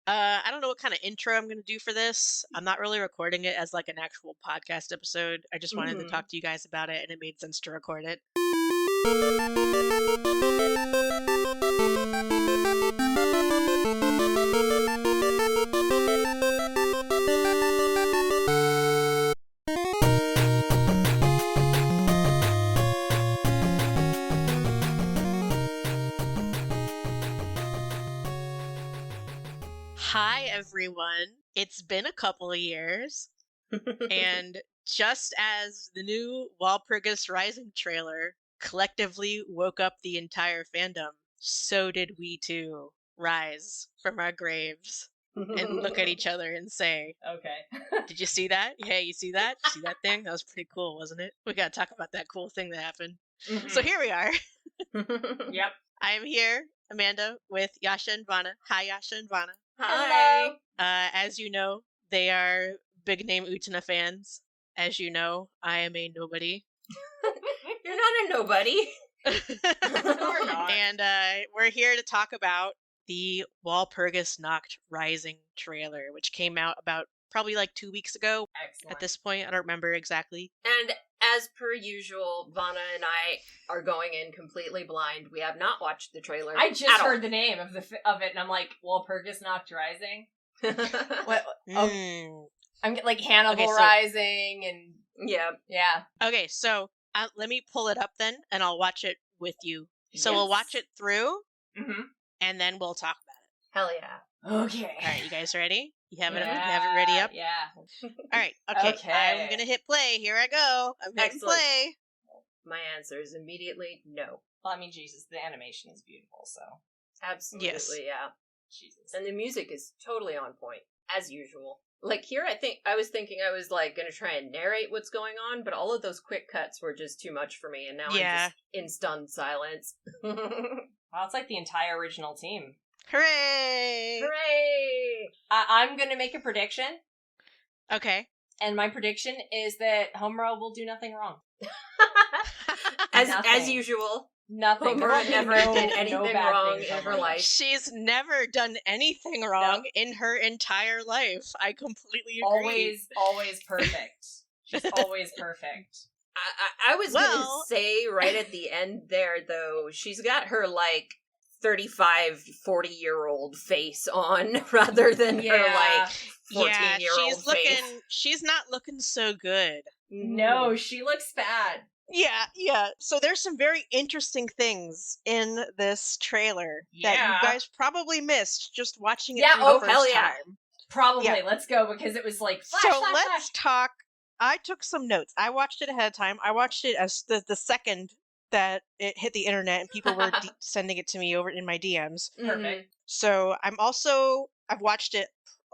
I don't know what kind of intro I'm going to do for this. I'm not really recording it as like an actual podcast episode. I just wanted to Mhm. talk to you guys about it, and it made sense to record it. Hi, everyone. It's been a couple of years, and just as the new Walpurgis Rising trailer collectively woke up the entire fandom, so did we too rise from our graves and look at each other and say, Okay. "Did you see that? Hey, you see that? See that thing? That was pretty cool, wasn't it? We gotta talk about that cool thing that happened." So Mhm. here we are. Yep. I am here, Amanda, with Yasha and Vana. Hi, Yasha and Vana. Hi. As you know, they are big name Utena fans. As you know, I am a nobody. You're not a nobody. We're not. And we're here to talk about the Walpurgisnacht Rising trailer, which came out about probably like 2 weeks ago Excellent. at this point. I don't remember exactly. And as per usual, Vana and I are going in completely blind. We have not watched the trailer. I just at all. heard the name of it, and I'm like, Walpurgisnacht Rising. What? Oh, Mm. I'm like Hannibal Okay, so- Rising, and Yeah. Okay, so let me pull it up then, and I'll watch it with you. So we'll Yes. watch it through, Mm-hmm. and then we'll talk about it. Hell yeah. Okay. All right, you guys ready? You have it Yeah, ready up? Yeah. All right, okay. Okay. I'm going to hit play. Here I go. I'm hitting Excellent. play. My answer is immediately no. Well, I mean, Jesus, the animation is beautiful, so Absolutely, Yes. yeah. Jesus. And the music is totally on point, as usual. Like here, I was thinking I was like going to try and narrate what's going on, but all of those quick cuts were just too much for me, and now Yeah. I'm just in stunned silence. Well, it's like the entire original team. Hooray! Hooray! I'm gonna make a prediction, Okay. and my prediction is that Homura will do nothing wrong. as Nothing. usual, Nothing. There Homura won't be never no- did no anything bad wrong things in on her Homura. life. She's never done anything wrong in her entire life. I completely agree. Always perfect. She's always perfect. I was gonna Well- say right at the end there, though, she's got her, like, 35, 40-year-old face on, rather than her, Yeah. like, 14-year-old she's face. she's not looking so good. No, she looks bad. Yeah. So there's some very interesting things in this trailer that Yeah. you guys probably missed just watching it Yeah, through oh, the hell first yeah. time. Probably. Yeah. Let's go, because it was like flash, So flash, let's flash. talk. I took some notes. I watched it ahead of time. I watched it as the second that it hit the internet and people were sending it to me over in my DMs. Perfect. So I've watched it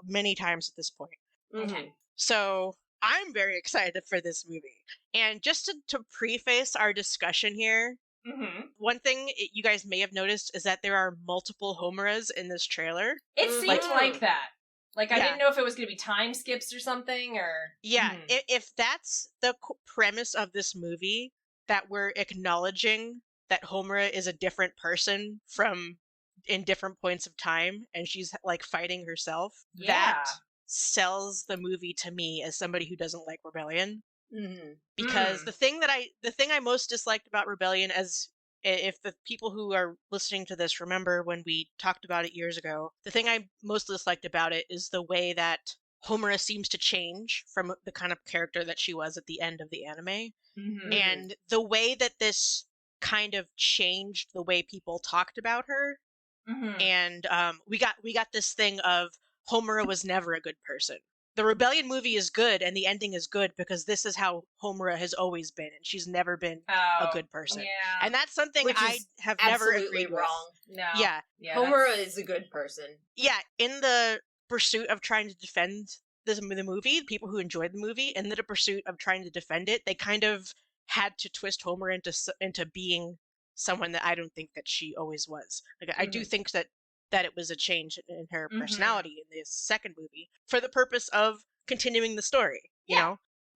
many times at this point. Okay. So I'm very excited for this movie. And just to preface our discussion here, Mm-hmm. one thing you guys may have noticed is that there are multiple Homuras in this trailer. It Mhm. seemed like that. Like, I Yeah. didn't know if it was going to be time skips or something, or... Yeah, Mhm. if that's the premise of this movie, that we're acknowledging that Homura is a different person from in different points of time, and she's like fighting herself, that Yeah. sells the movie to me as somebody who doesn't like Rebellion. Mm-hmm. Because the thing I most disliked about Rebellion, as if the people who are listening to this remember when we talked about it years ago, the thing I most disliked about it is the way that Homura seems to change from the kind of character that she was at the end of the anime, Mm-hmm. and the way that this kind of changed the way people talked about her. Mm-hmm. And we got this thing of Homura was never a good person. The Rebellion movie is good and the ending is good because this is how Homura has always been, and she's never been a good person. Yeah. And that's something Which I is have never Absolutely agreed wrong. No. with. Yeah. Homura that's- is a good person. Yeah, in the pursuit of trying to defend the movie, people who enjoyed the movie, in the pursuit of trying to defend it, they kind of had to twist Homura into being someone that I don't think that she always was. Like, I do think that it was a change in her Mhm. personality in this second movie for the purpose of continuing the story, you Yeah.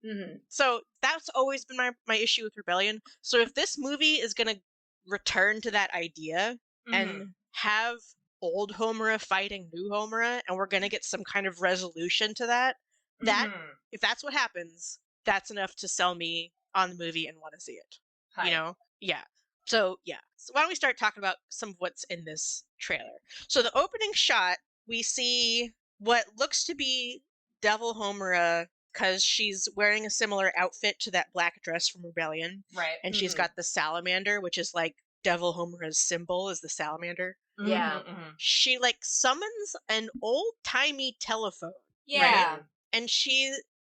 know? Mm-hmm. So that's always been my issue with Rebellion. So if this movie is going to return to that idea Mhm. and have old Homura fighting new Homura, and we're gonna get some kind of resolution to that. That if that's what happens, that's enough to sell me on the movie and want to see it. Hi. You know? Yeah. So why don't we start talking about some of what's in this trailer? So the opening shot, we see what looks to be Devil Homura, because she's wearing a similar outfit to that black dress from Rebellion. Right. And she's got the salamander, which is like Devil Homura's symbol is the salamander. Yeah. She like summons an old-timey telephone. Yeah. Right? And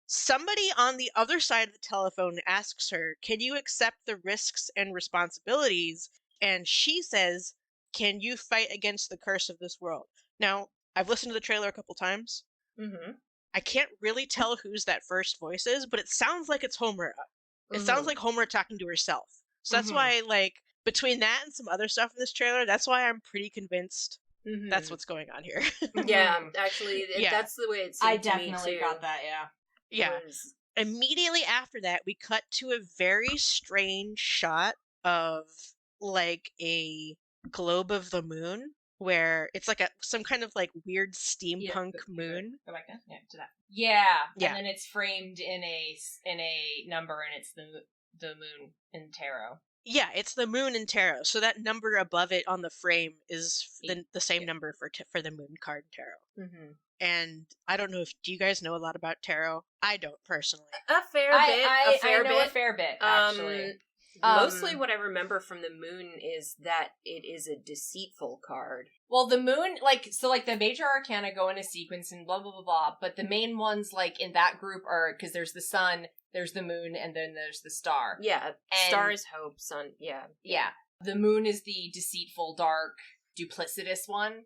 somebody on the other side of the telephone asks her, "Can you accept the risks and responsibilities?" And she says, "Can you fight against the curse of this world?" Now, I've listened to the trailer a couple times. I can't really tell whose that first voice is, but it sounds like it's Homura. It sounds like Homura talking to herself. So that's why, like, between that and some other stuff in this trailer, that's why I'm pretty convinced that's what's going on here. Yeah, actually, that's the way it seemed I to me, definitely too. got that, yeah. Yeah. Immediately after that, we cut to a very strange shot of, like, a globe of the moon, where it's like some kind of, like, weird steampunk moon. Go back down? Yeah, to that. Yeah. Yeah. And then it's framed in a number, and it's the moon in tarot. Yeah, it's the moon in tarot. So that number above it on the frame is the same number for the moon card in tarot. And I don't know do you guys know a lot about tarot? I don't personally. A fair bit. I know a fair bit, actually. Mostly what I remember from the moon is that it is a deceitful card. Well, the moon, like the major arcana go in a sequence and blah, blah, blah, blah, but the main ones, like, in that group are, because there's the sun, there's the moon, and then there's the star. Yeah, star is hope, sun, yeah. Yeah. The moon is the deceitful, dark, duplicitous one.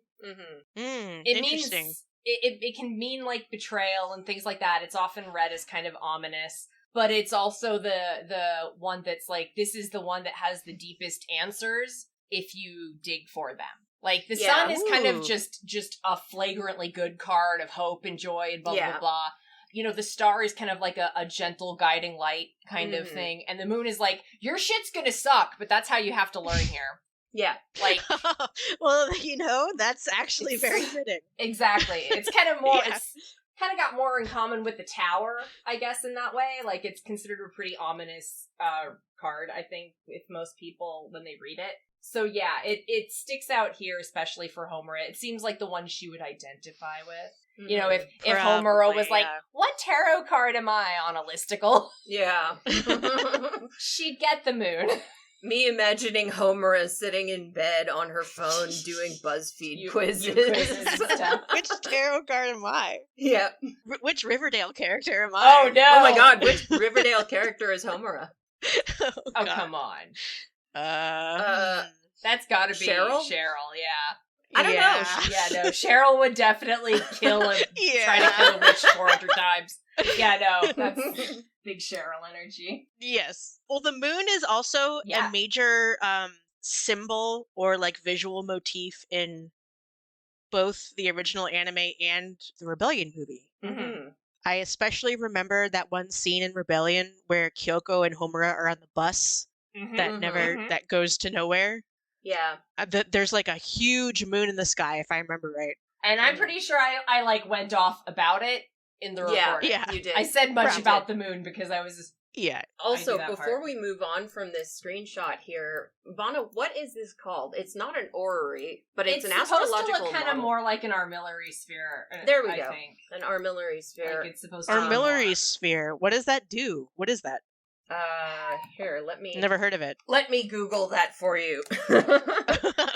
It interesting. means, it can mean, like, betrayal and things like that. It's often read as kind of ominous. But it's also the one that's like, this is the one that has the deepest answers if you dig for them. Like, the sun is kind of just a flagrantly good card of hope and joy and blah, blah, blah. You know, the star is kind of like a gentle guiding light kind of thing. And the moon is like, your shit's gonna suck, but that's how you have to learn here. Yeah. Like, well, that's actually very fitting. Exactly. It's kind of more, it's kind of got more in common with the tower, I guess, in that way. Like, it's considered a pretty ominous card, I think, with most people when they read it. So yeah, it sticks out here, especially for Homura. It seems like the one she would identify with. You know, if Homura was like, what tarot card am I on a listicle? Yeah. She'd get the moon. Me imagining Homura sitting in bed on her phone doing BuzzFeed quizzes. Which tarot card am I? Yeah. Which Riverdale character am I? Oh, no! Oh my god, which Riverdale character is Homura? Oh, come on. That's gotta be Cheryl? Cheryl, yeah. I don't know. Yeah, no, Cheryl would definitely kill him, try to kill a witch 400 times. Yeah, no, that's big Cheryl energy. Yes. Well, the moon is also a major symbol or, like, visual motif in both the original anime and the Rebellion movie. I especially remember that one scene in Rebellion where Kyoko and Homura are on the bus that goes to nowhere. Yeah. There's like a huge moon in the sky, if I remember right. And I'm pretty sure I like went off about it in the recording. Yeah, you did. I said much about the moon because I was just... Yeah. Also, before we move on from this screenshot here, Vana, what is this called? It's not an orrery, but it's an astrological model. It's supposed to look kind of more like an armillary sphere. There we go. I think. An armillary sphere. Like it's supposed to armillary sphere. What does that do? What is that? Here, let me... Never heard of it. Let me Google that for you.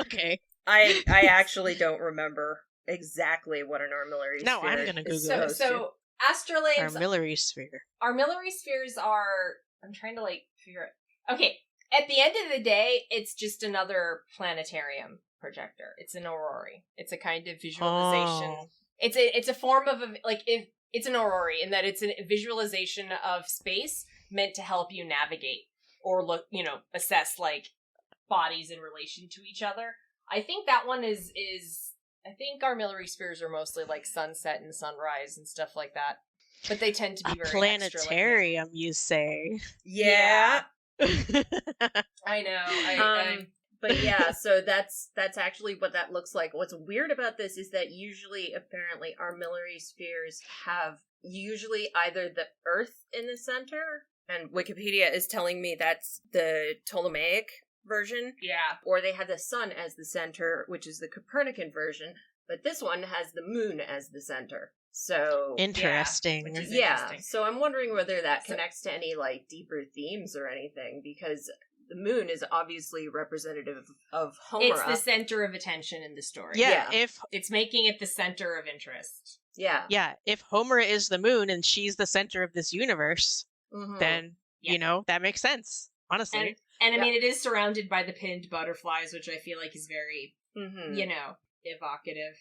Okay. I actually don't remember exactly what an armillary sphere is. No, I'm gonna Google it. So astrolabes... Armillary sphere. Armillary spheres are... I'm trying to, like, figure it... Okay, at the end of the day, it's just another planetarium projector. It's an orrery. It's a kind of visualization. Oh. It's a form of, if it's an orrery in that it's a visualization of space meant to help you navigate or look, assess, like, bodies in relation to each other. I think that one is I think armillary spheres are mostly like sunset and sunrise and stuff like that. But they tend to be very planetarium, you say? Yeah. I know. But yeah, so that's actually what that looks like. What's weird about this is that usually, apparently, armillary spheres have usually either the Earth in the center, and Wikipedia is telling me that's the Ptolemaic version, or they have the sun as the center, which is the Copernican version, but this one has the moon as the center. So Interesting. which is yeah, interesting. so I'm wondering whether that connects to any like deeper themes or anything, because the moon is obviously representative of Homura. It's the center of attention in the story. Yeah, It's making it the center of interest. Yeah. If Homura is the moon and she's the center of this universe, then, that makes sense, honestly. And I mean, it is surrounded by the pinned butterflies, which I feel like is very, evocative.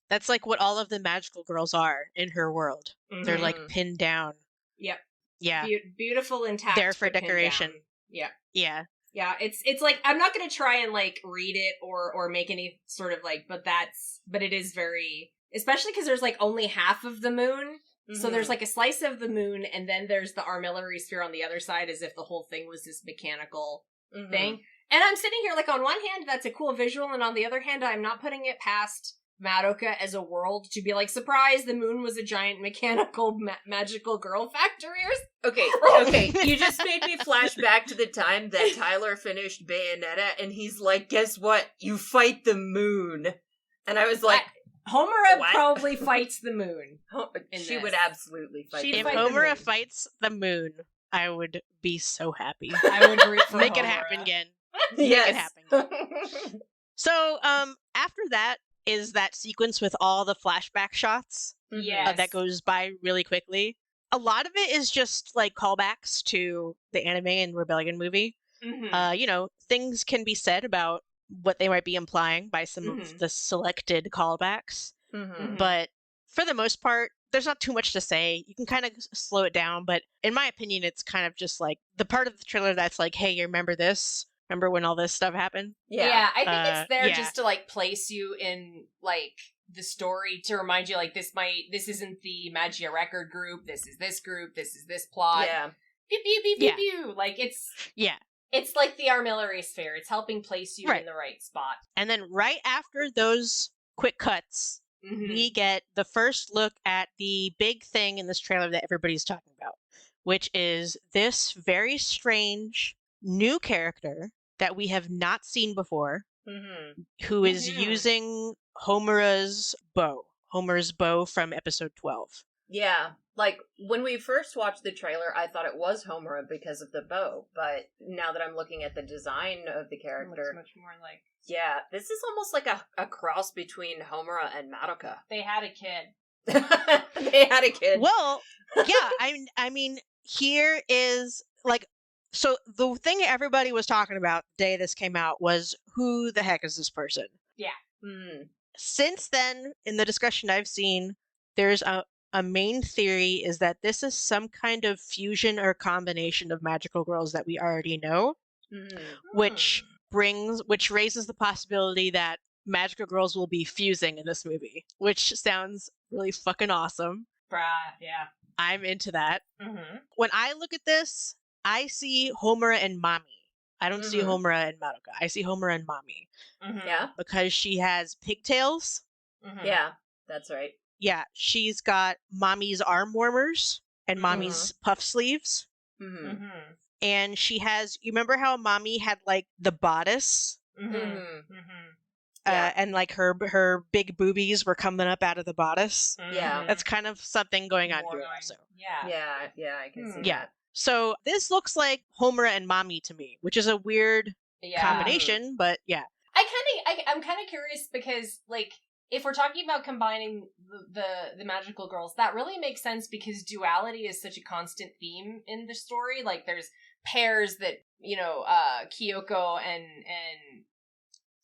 That's like what all of the magical girls are in her world. They're like pinned down. Yep. Yeah. Beautiful, intact. There for decoration. Yeah. Yeah. Yeah, it's like, I'm not going to try and like read it or make any sort of like, but it is very, especially because there's like only half of the moon. So there's like a slice of the moon, and then there's the armillary sphere on the other side, as if the whole thing was this mechanical thing. And I'm sitting here like, on one hand, that's a cool visual, and on the other hand, I'm not putting it past Madoka as a world to be like, surprise, the moon was a giant mechanical magical girl factory or Okay, you just made me flash back to the time that Tyler finished Bayonetta, and he's like, guess what? You fight the moon. And I was like, Homura what? probably fights the moon. She would absolutely fight the moon. If Homura fights the moon, I would be so happy. I would root for Make it Homura. happen again. Yes. Make it happen. So, after that is that sequence with all the flashback shots. Yes. That goes by really quickly. A lot of it is just like callbacks to the anime and Rebellion movie. Things can be said about what they might be implying by some of the selected callbacks. But for the most part, there's not too much to say. You can kind of slow it down, but in my opinion, it's kind of just like the part of the trailer that's like, hey, you remember this? Remember when all this stuff happened? Yeah, I think it's there just to like place you in like the story, to remind you like, this isn't the Magia record group, this is this group, this is this plot. Yeah. Pew, pew, pew, pew, pew. Like it's like the armillary sphere. It's helping place you in the right spot. And then right after those quick cuts, we get the first look at the big thing in this trailer that everybody's talking about, which is this very strange new character that we have not seen before, who is using Homura's bow from episode 12. Yeah, like, when we first watched the trailer, I thought it was Homura because of the bow, but now that I'm looking at the design of the character... It looks much more like... Yeah, this is almost like a cross between Homura and Madoka. They had a kid. They had a kid. Well, yeah, I mean, here is, like... So, the thing everybody was talking about the day this came out was, who the heck is this person? Yeah. Since then, in the discussion I've seen, there's a main theory is that this is some kind of fusion or combination of magical girls that we already know, which raises the possibility that magical girls will be fusing in this movie, which sounds really fucking awesome. Yeah. I'm into that. When I look at this, I see Homura and Mami. I don't see Homura and Madoka. I see Homura and Mami. Yeah. Because she has pigtails. Yeah, that's right. Yeah, she's got Mommy's arm warmers and Mommy's puff sleeves. And she has, you remember how Mommy had like the bodice? And like her big boobies were coming up out of the bodice. Yeah. That's kind of something going on here also. Yeah, I can see that. So this looks like Homura and Mami to me, which is a weird combination, but yeah. I'm kind of curious because, like, if we're talking about combining the magical girls, that really makes sense because duality is such a constant theme in the story. Like, there's pairs that, Kyoko and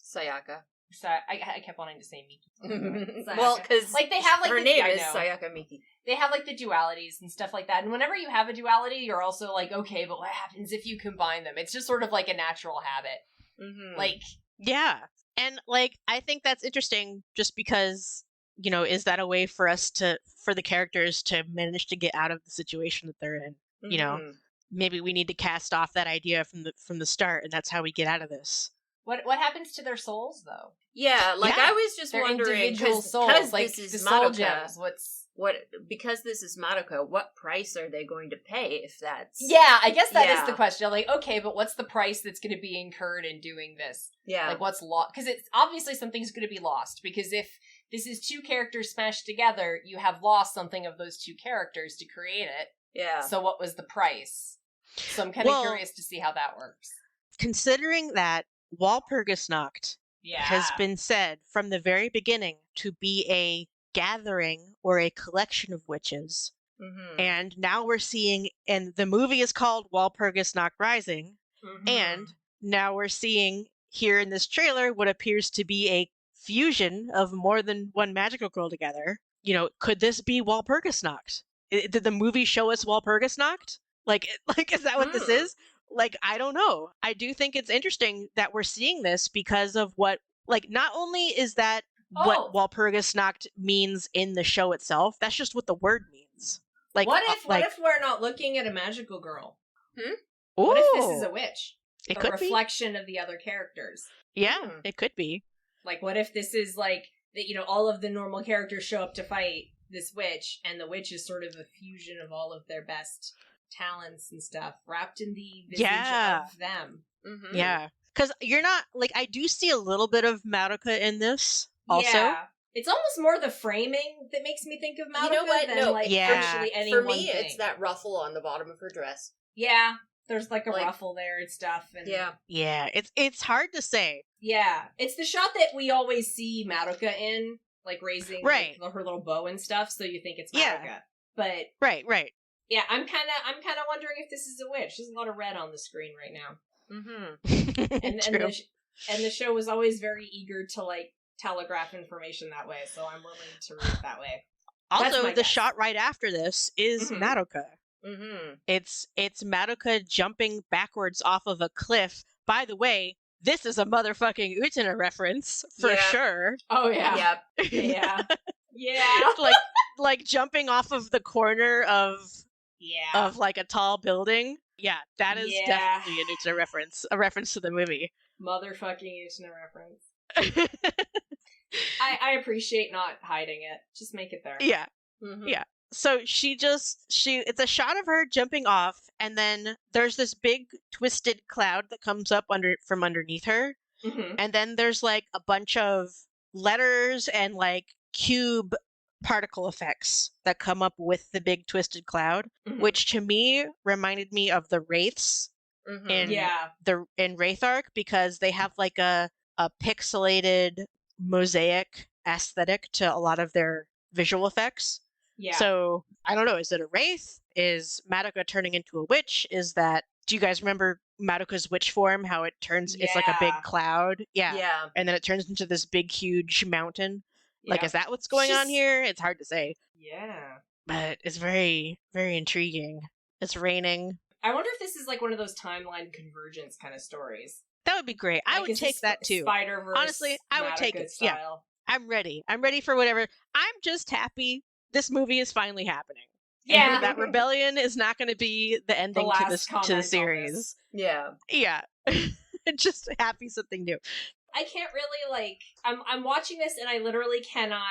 Sayaka. I kept wanting to say Miki. Well, because like they have like her name is Sayaka Miki. They have like the dualities and stuff like that. And whenever you have a duality, you're also like, okay, but what happens if you combine them? It's just sort of like a natural habit. Like, yeah. And like, I think that's interesting just because, is that a way for the characters to manage to get out of the situation that they're in? Maybe we need to cast off that idea from the start, and that's how we get out of this. What happens to their souls, though? Yeah, like, Yeah. I was just Their wondering, individual because souls, like this is the soul Madoka, gems. because this is Madoka, what price are they going to pay if that's... Yeah, I guess that is Yeah. the question. Like, okay, but what's the price that's going to be incurred in doing this? Yeah. Like, what's lost? Because it's obviously something's going to be lost. Because if this is two characters smashed together, you have lost something of those two characters to create it. Yeah. So what was the price? So I'm kind of curious to see how that works. Considering that Walpurgisnacht Yeah. has been said from the very beginning to be a gathering or a collection of witches, Mm-hmm. and now we're seeing, and the movie is called Walpurgisnacht Rising, Mhm. and now we're seeing here in this trailer what appears to be a fusion of more than one magical girl together. You know, could this be Walpurgisnacht? Did the movie show us Walpurgisnacht? Like, is that what this is? Like, I don't know. I do think it's interesting that we're seeing this because of what, like, not only is that what Walpurgisnacht means in the show itself, that's just what the word means. Like, what if we're not looking at a magical girl? Ooh, What if this is a witch? It a could reflection of the other characters. Yeah, it could be. Like, what if this is like that? You know, all of the normal characters show up to fight this witch, and the witch is sort of a fusion of all of their best talents and stuff wrapped in the visage of them. Mm-hmm. Yeah, because you're not like, I do see a little bit of Madoka in this. Also, yeah. It's almost more the framing that makes me think of Madoka You know what? than No, like yeah. actually any For one me, thing. it's that ruffle on the bottom of her dress. Yeah, there's like a Like- ruffle there and stuff. And yeah, it's hard to say. yeah, it's the shot that we always see Madoka in, like raising Right. like, her little bow and stuff. So you think it's Madoka, Yeah. but Right. yeah, I'm kind of wondering if this is a witch. There's a lot of red on the screen right now, Mm-hmm. and True. the show was always very eager to like telegraph information that way. So I'm willing to read it that way. That's Also, my the guess. shot right after this is Mhm. Madoka. Mm-hmm. It's Madoka jumping backwards off of a cliff. By the way, this is a motherfucking Utena reference for Yeah. sure. Oh yeah, Yep. yeah. like jumping off of the corner of Yeah. like a tall building. Yeah, that is Yeah. definitely an Utena reference. A reference to the movie. Motherfucking Utena reference. I appreciate not hiding it. Just make it there. Yeah. Mm-hmm. Yeah. So it's a shot of her jumping off, and then there's this big twisted cloud that comes up from underneath her. Mm-hmm. And then there's like a bunch of letters and like cube particle effects that come up with the big twisted cloud, Mhm. which to me reminded me of the Wraiths Mm-hmm. in Yeah. in Wraith Arc, because they have like a pixelated mosaic aesthetic to a lot of their visual effects. Yeah. So I don't know, is it a Wraith? Is Madoka turning into a witch? Do you guys remember Madoka's witch form? How it turns, it's like a big Yeah. cloud. Yeah. Yeah. And then it turns into this big, huge mountain. Like, Yeah. is that what's going on Just- here? It's hard to say, Yeah. but it's very, very intriguing. It's raining. I wonder if this is like one of those timeline convergence kind of stories. That would be great. I Like, would is take this that too. Spider-Verse, Honestly, I would take Madoka it. Yeah. style. I'm ready. I'm ready for whatever. I'm just happy this movie is finally happening. Yeah. And that rebellion is not going to be the ending to last this comment to on the this. series. Yeah. Yeah. Just happy something new. I can't really like. I'm watching this and I literally cannot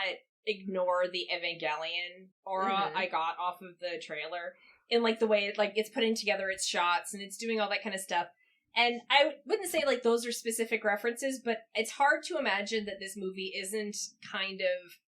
ignore the Evangelion aura Mhm. I got off of the trailer, in like the way it's putting together its shots and it's doing all that kind of stuff. And I wouldn't say like those are specific references, but it's hard to imagine that this movie isn't kind of,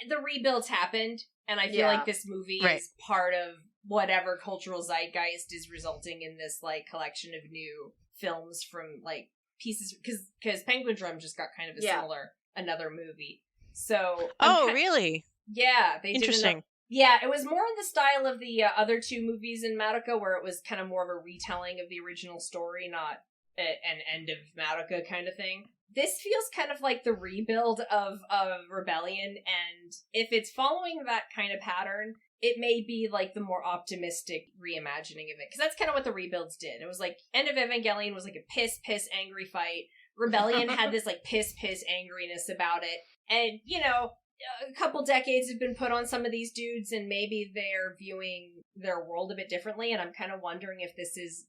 the rebuilds happened, and I feel Yeah. like this movie Right. is part of whatever cultural zeitgeist is resulting in this like collection of new films from like pieces, because Penguin Drum just got kind of a Yeah. similar another movie. So Oh, really? yeah, they Interesting. yeah, it was more in the style of the other two movies in Madoka, where it was kind of more of a retelling of the original story, not an end of Madoka kind of thing. This feels kind of like the rebuild of Rebellion, and if it's following that kind of pattern, it may be like the more optimistic reimagining of it. Because that's kind of what the rebuilds did. It was like, End of Evangelion was like a piss, angry fight. Rebellion had this like piss, angriness about it. And, a couple decades have been put on some of these dudes, and maybe they're viewing their world a bit differently, and I'm kind of wondering if this is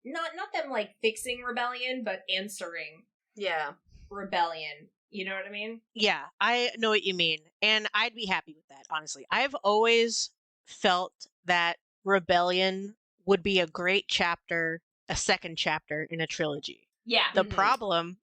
not them like fixing Rebellion, but answering Yeah. rebellion. You know what I mean? Yeah, I know what you mean. And I'd be happy with that, honestly. I've always felt that Rebellion would be a great chapter, a second chapter in a trilogy. Yeah. The Mhm.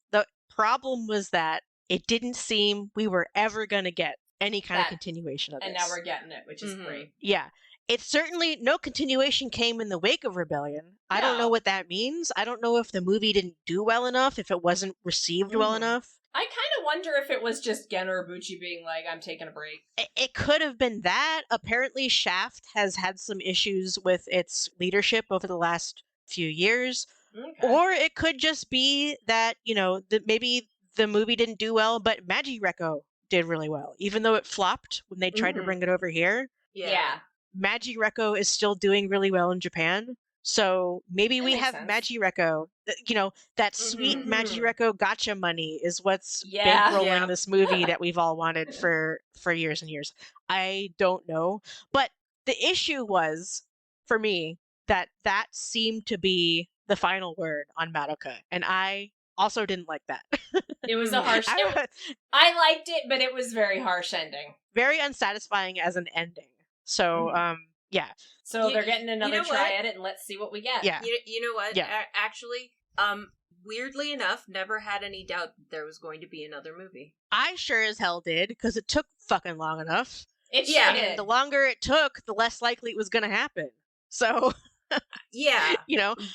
problem was that it didn't seem we were ever going to get any kind of That- continuation of this. And now we're getting it, which is Mhm. great. Yeah. It's certainly no continuation came in the wake of Rebellion. I don't know No. what that means. I don't know if the movie didn't do well enough, if it wasn't received well Mhm. enough. I kind of wonder if it was just Gen Urobuchi being like, I'm taking a break. It could have been that. Apparently, Shaft has had some issues with its leadership over the last few years. Okay. Or it could just be that, maybe the movie didn't do well, but Magireko did really well. Even though it flopped when they tried to Mhm. bring it over here, Yeah. Magireko is still doing really well in Japan. So maybe That we makes have sense. Magireko. That sweet Mhm. Magireko gotcha money is what's Yeah. bankrolling Yeah. this movie that we've all wanted for years and years. I don't know. But the issue was, for me, that seemed to be the final word on Madoka. And I also didn't like that. It was a harsh... I liked it, but it was very harsh ending. Very unsatisfying as an ending. So, yeah. So You- they're getting another you know try what? at it, and let's see what we get. Yeah. You know what? Yeah. Actually, weirdly enough, never had any doubt that there was going to be another movie. I sure as hell did, because it took fucking long enough. It Yeah. sure did. The longer it took, the less likely it was going to happen. So, Yeah,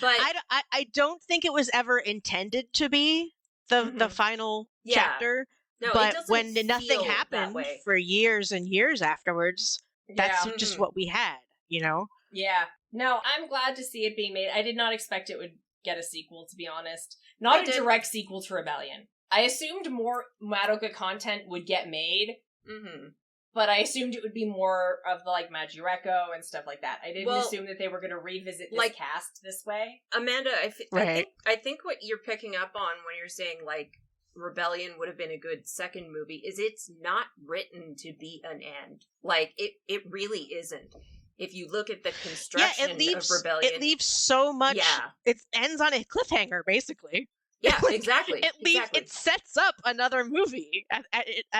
but I don't think it was ever intended to be the Mhm. final Yeah. chapter. no, it But doesn't when nothing feel that happened way. for years and years afterwards, that's Yeah. just Mhm. what we had, Yeah. No, I'm glad to see it being made. I did not expect it would get a sequel, to be honest. Not I a did. direct sequel to Rebellion. I assumed more Madoka content would get made, Mm-hmm. but I assumed it would be more of the, like, Magireko and stuff like that. I didn't Well, assume that they were going to revisit this like- cast this way. Amanda, Right. I think what you're picking up on when you're saying like Rebellion would have been a good second movie is it's not written to be an end. Like it really isn't. If you look at the construction of Rebellion, it leaves so much. Yeah. It ends on a cliffhanger, basically. yeah, Like, exactly. It sets up another the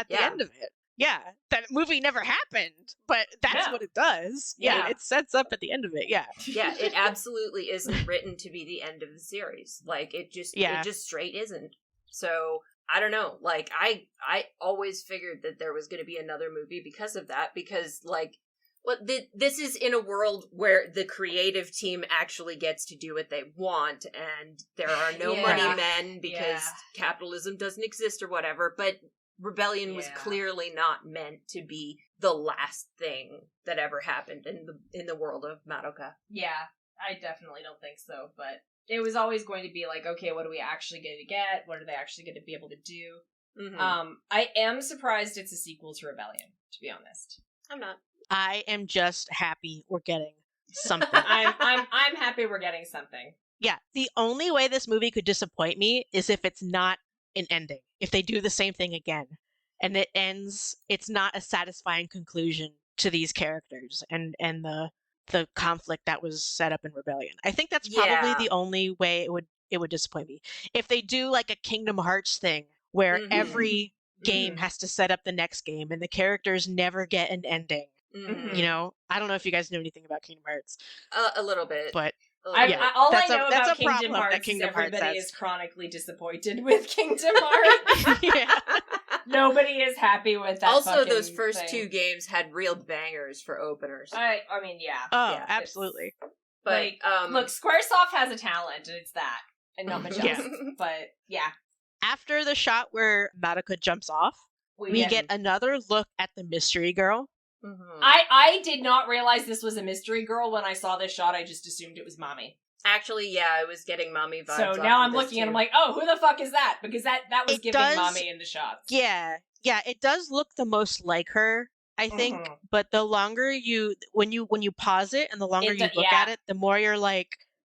Yeah. end of it. Yeah, that movie never happened, but that's No. what it does. Yeah. Yeah, it sets up at the end of it. Yeah, Yeah, it absolutely isn't written to be the end of the series. Like it just straight isn't. So I don't know. Like I always figured that there was going to be another movie because of that. Because like, this is in a world where the creative team actually gets to do what they want, and there are no Yeah. money men because Yeah. capitalism doesn't exist or whatever. But Rebellion was Yeah. clearly not meant to be the last thing that ever happened in the world of Madoka. Yeah, I definitely don't think so, but it was always going to be like, okay, what are we actually going to get? What are they actually going to be able to do? Mm-hmm. I am surprised it's a sequel to Rebellion, to be honest. I'm not. I am just happy we're getting something. I'm happy we're getting something. Yeah, the only way this movie could disappoint me is if it's not an ending. If they do the same thing again and it ends, it's not a satisfying conclusion to these characters and the conflict that was set up in Rebellion. I think that's probably Yeah. the only way it would disappoint me. If they do like a Kingdom Hearts thing where Mhm. every game Mhm. has to set up the next game and the characters never get an ending. Mhm. I don't know if you guys know anything about Kingdom Hearts, A little bit. but A little bit. All I that's know that's about a problem Kingdom that Hearts Kingdom is Hearts everybody has. is chronically disappointed with Kingdom Hearts. Yeah. Nobody is happy with that. Also, fucking those first thing. 2 games had real bangers for openers. I mean, yeah. Oh, Yeah, absolutely. But Like, look, Squaresoft has a talent, and it's that, and not much else. Yeah. But yeah, After the shot where Madoka jumps off, we get another look at the mystery girl. Mhm. I did not realize this was a mystery girl when I saw this shot. I just assumed it was Mommy. Actually, yeah, I was getting mommy vibes. So off now of I'm this looking and too. I'm like, oh, who the fuck is that? Because that was It giving does- Mommy in the shots. Yeah, it does look the most like her, I think. Mhm. But the longer when you pause it and the longer It you do- look yeah. at it, the more you're like,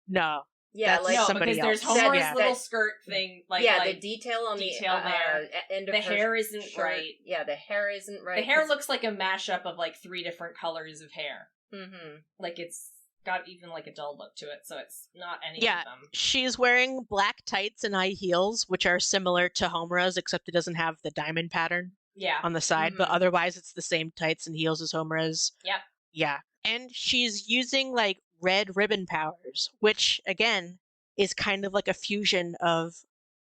no, yeah, that's like No, somebody because there's else. Homura's Yeah. little skirt thing. Like, yeah, like the detail on detail the there. end of the her hair isn't shirt. right. Yeah, the hair isn't right. The hair looks like a mashup of like 3 different colors of hair. Mm-hmm. Like it's got even like a dull look to it, so it's not any Yeah. of them. She's wearing black tights and high heels, which are similar to Homura's, except it doesn't have the diamond pattern Yeah. on the side, but otherwise it's the same tights and heels as Homura's. Yep. Yeah. And she's using like red ribbon powers, which again is kind of like a fusion of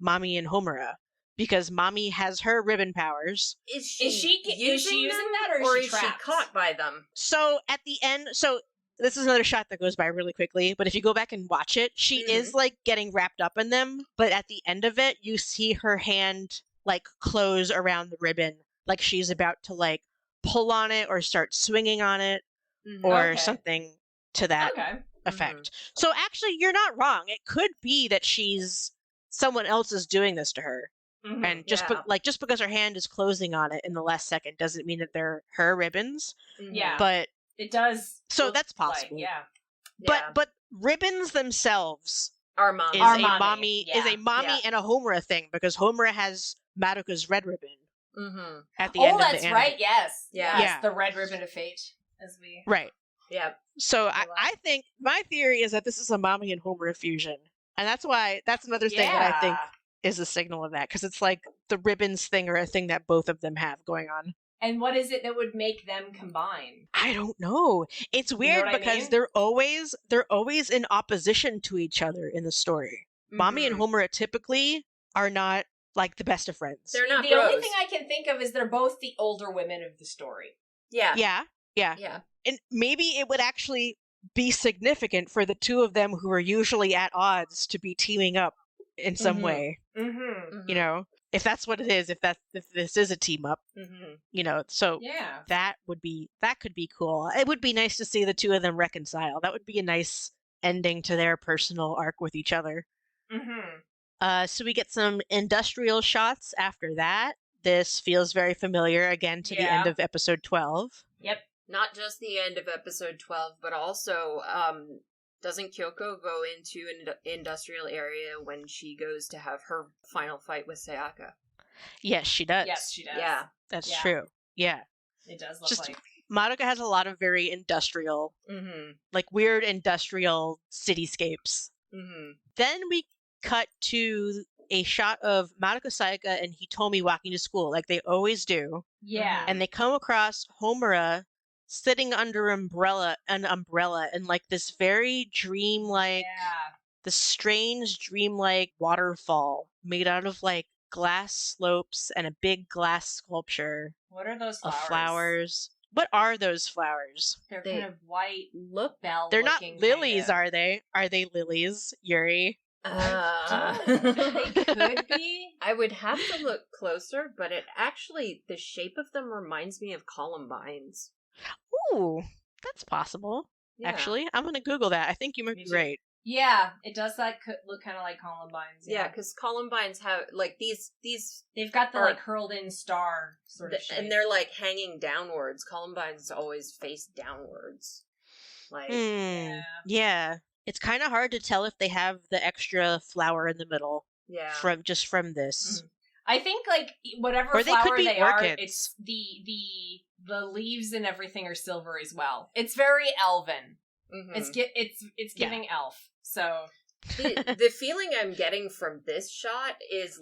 Mami and Homura, because Mami has her ribbon powers. Is she using them, that, or is she she trapped? caught by them? So at the end, this is another shot that goes by really quickly, but if you go back and watch it, she is like getting wrapped up in them, but at the end of it, you see her hand like close around the ribbon, like she's about to like pull on it or start swinging on it or something to that effect. So actually, you're not wrong. It could be that someone else is doing this to her. And just because her hand is closing on it in the last second doesn't mean that they're her ribbons. Yeah. But it does. So that's possible. Like, But ribbons themselves are Mami. Is a Mami and a Homura thing, because Homura has Madoka's red ribbon at the end of the anime. that's right. Yes. Yeah. The red ribbon of fate, as we right. Yeah. So I think my theory is that this is a Mami and Homura fusion, and that's another thing that I think is a signal of that, because it's like the ribbons thing, or a thing that both of them have going on. And what is it that would make them combine? I don't know. It's weird because they're always in opposition to each other in the story. Mami and Homura typically are not like the best of friends. They're not the bros. only thing I can think of is they're both the older women of the story. Yeah. And maybe it would actually be significant for the two of them who are usually at odds to be teaming up in some way. You know, if that's what it is, if this is a team up, you know, so that could be cool. It would be nice to see the two of them reconcile. That would be a nice ending to their personal arc with each other. So we get some industrial shots after that. This feels very familiar again to the end of episode 12. Yep. Not just the end of episode 12, but also, doesn't Kyoko go into an industrial area when she goes to have her final fight with Sayaka? Yes, she does. Yes, she does. Yeah. That's true. Yeah. It does look Just, like. Madoka has a lot of very industrial, like weird industrial cityscapes. Then we cut to a shot of Madoka, Sayaka, and Hitomi walking to school, like they always do. Yeah. And they come across Homura sitting under an umbrella and like this very dreamlike, the strange dreamlike waterfall made out of like glass slopes and a big glass sculpture. What are those of flowers? Flowers. What are those flowers? They're kind of white, bell. They're not lilies, are they? Are they lilies, Yuri? They could be. I would have to look closer, but the shape of them reminds me of columbines. Ooh, that's possible. Yeah. Actually, I'm gonna Google that. I think you might be right. Yeah, it does look kind of like columbines. Yeah, because columbines have like these. They've got the like curled in star sort of shape, and they're like hanging downwards. Columbines always face downwards. Like yeah. It's kind of hard to tell if they have the extra flower in the middle. Yeah, from this. I think like whatever or they flower could be they orchids. are, it's the leaves and everything are silver as well. It's very elven. It's giving elf. So the feeling I'm getting from this shot is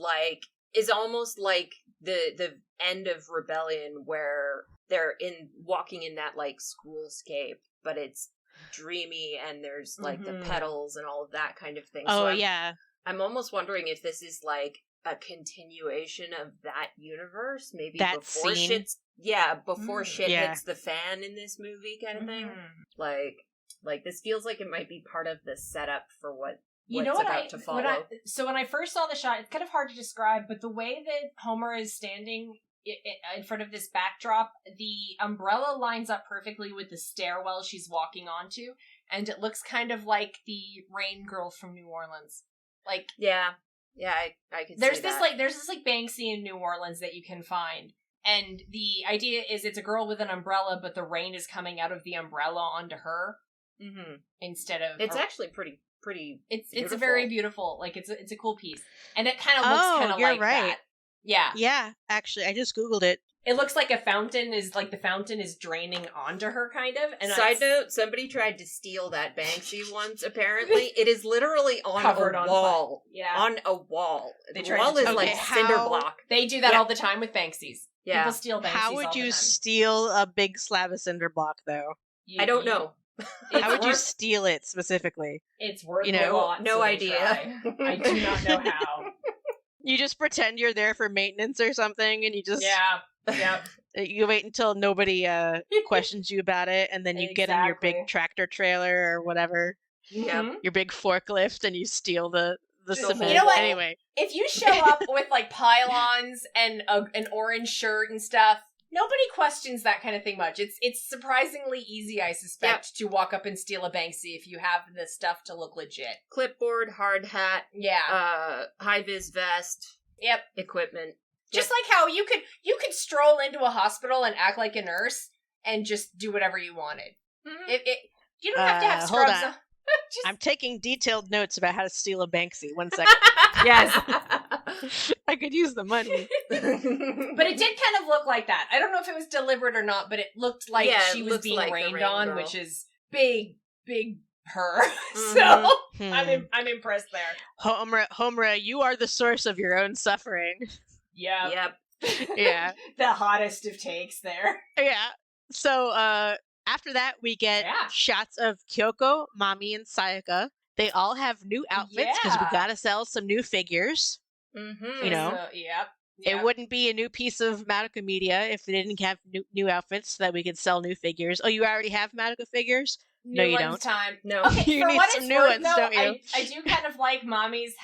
almost like the end of Rebellion, where they're walking in that like schoolscape, but it's dreamy and there's like the petals and all of that kind of thing. Oh, so yeah. I'm almost wondering if this is like a continuation of that universe, maybe that before scene. shit hits the fan in this movie kind of thing. Like this feels like it might be part of the setup for what's about to follow. So when I first saw the shot, it's kind of hard to describe, but the way that Homer is standing in front of this backdrop, the umbrella lines up perfectly with the stairwell she's walking onto, and it looks kind of like the Rain Girl from New Orleans. Like I can. There's this Banksy in New Orleans that you can find, and the idea is it's a girl with an umbrella, but the rain is coming out of the umbrella onto her instead of. It's actually pretty. It's a very beautiful. Like it's a cool piece, and it kind of looks kind of like right. that. Yeah. Yeah, actually, I just Googled it. It looks like the fountain is draining onto her, kind of. And Side note, somebody tried to steal that Banksy once, apparently. It is literally on Covered a on wall. Yeah. On a wall. They The tried wall to is do like that. cinder How- block. They do that Yeah. all the time with Banksies. Yeah. People steal Banksies How all would the you time. steal a big slab of cinder block, though? I don't know. How would you worth- steal it specifically? It's worth You know, a lot. no so they idea. try. I do not know how. You just pretend you're there for maintenance or something, and you just Yep. you wait until nobody questions you about it, and then you get in your Exactly. big tractor trailer or whatever, Yep. Mhm. your big forklift, and you steal the Just- cement. You know what? Anyway, If you show up with like pylons and an orange shirt and stuff, nobody questions that kind of thing much. It's surprisingly easy, I suspect, to walk up and steal a Banksy if you have the stuff to look legit. Clipboard, hard hat, Yeah. high-vis vest, Yep. equipment. Just like how you could stroll into a hospital and act like a nurse and just do whatever you wanted. You don't have to have hold scrubs on. on. Just- I'm taking detailed notes about how to steal a Banksy. 1 second. Yes. I could use the money. But it did kind of look like that. I don't know if it was deliberate or not, but it looked like Yeah, she it was looks being like the rained rain on, girl. which is big her. Mhm. So Hmm. I'm impressed there. Homura, you are the source of your own suffering. Yeah. Yep. Yeah. The hottest of takes there. Yeah. So after that we get Yeah. shots of Kyoko, Mami, and Sayaka. They all have new outfits because we Yeah. gotta sell some new figures. Mm-hmm. You know? So, yep. It wouldn't be a new piece of Madoka media if they didn't have new outfits so that we could sell new figures. Oh, you already have Madoka figures? No, New you ones don't. time. No. Okay, You for need what some it's new worth, ones, though, don't you? I do kind of like Mommy's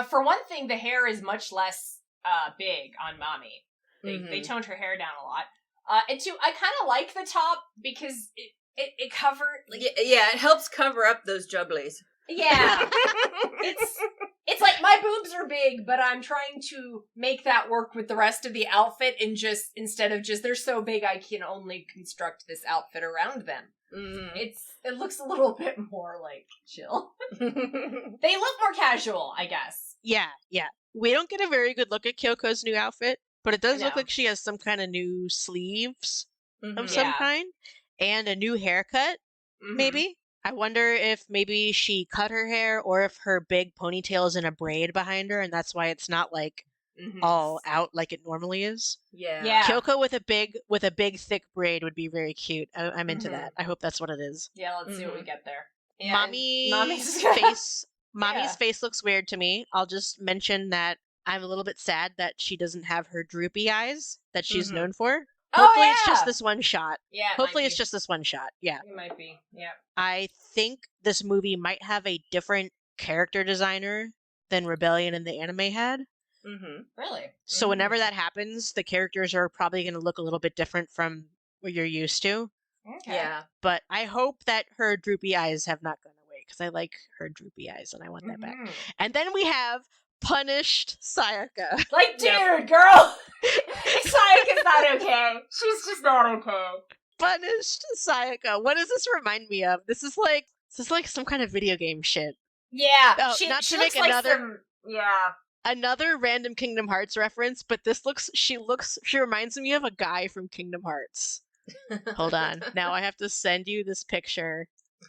for one thing, the hair is much less big on Mommy. They toned her hair down a lot. And two, I kind of like the top because it covered like Yeah, it helps cover up those jubblies. yeah. It's like my boobs are big, but I'm trying to make that work with the rest of the outfit and just instead of just they're so big I can only construct this outfit around them. Mm-hmm. It looks a little bit more like chill. They look more casual, I guess. Yeah. We don't get a very good look at Kyoko's new outfit, but it does look No. like she has some kind of new sleeves of Mhm. some Yeah. kind and a new haircut, Mhm. maybe. I wonder if maybe she cut her hair or if her big ponytail is in a braid behind her and that's why it's not like Mhm. all out like it normally is. Yeah. Yeah. Kyoko with a big thick braid would be very cute. I'm into Mhm. that. I hope that's what it is. Yeah, let's see what we Mhm. get there. Yeah, Mommy's Yeah. face looks weird to me. I'll just mention that I'm a little bit sad that she doesn't have her droopy eyes that she's Mhm. known for. Oh, Hopefully it's yeah! just this one shot. Yeah, Hopefully it's just this one shot. Yeah. It might be. Yeah. I think this movie might have a different character designer than Rebellion in the anime had. Mm-hmm. Really? So whenever that happens, the characters are probably going to look a little bit different from what you're used to. Okay. Yeah. But I hope that her droopy eyes have not gone away because I like her droopy eyes and I want that back. Mhm. And then we have punished Sayaka. Like, dude, Yep. girl! Sayaka's not okay. She's just not okay. Punished Sayaka. What does this remind me of? This is like some kind of video game shit. Yeah. Oh, she not to looks make like another- some... Yeah. Another random Kingdom Hearts reference, but she reminds me of a guy from Kingdom Hearts. Hold on. Now I have to send you this picture.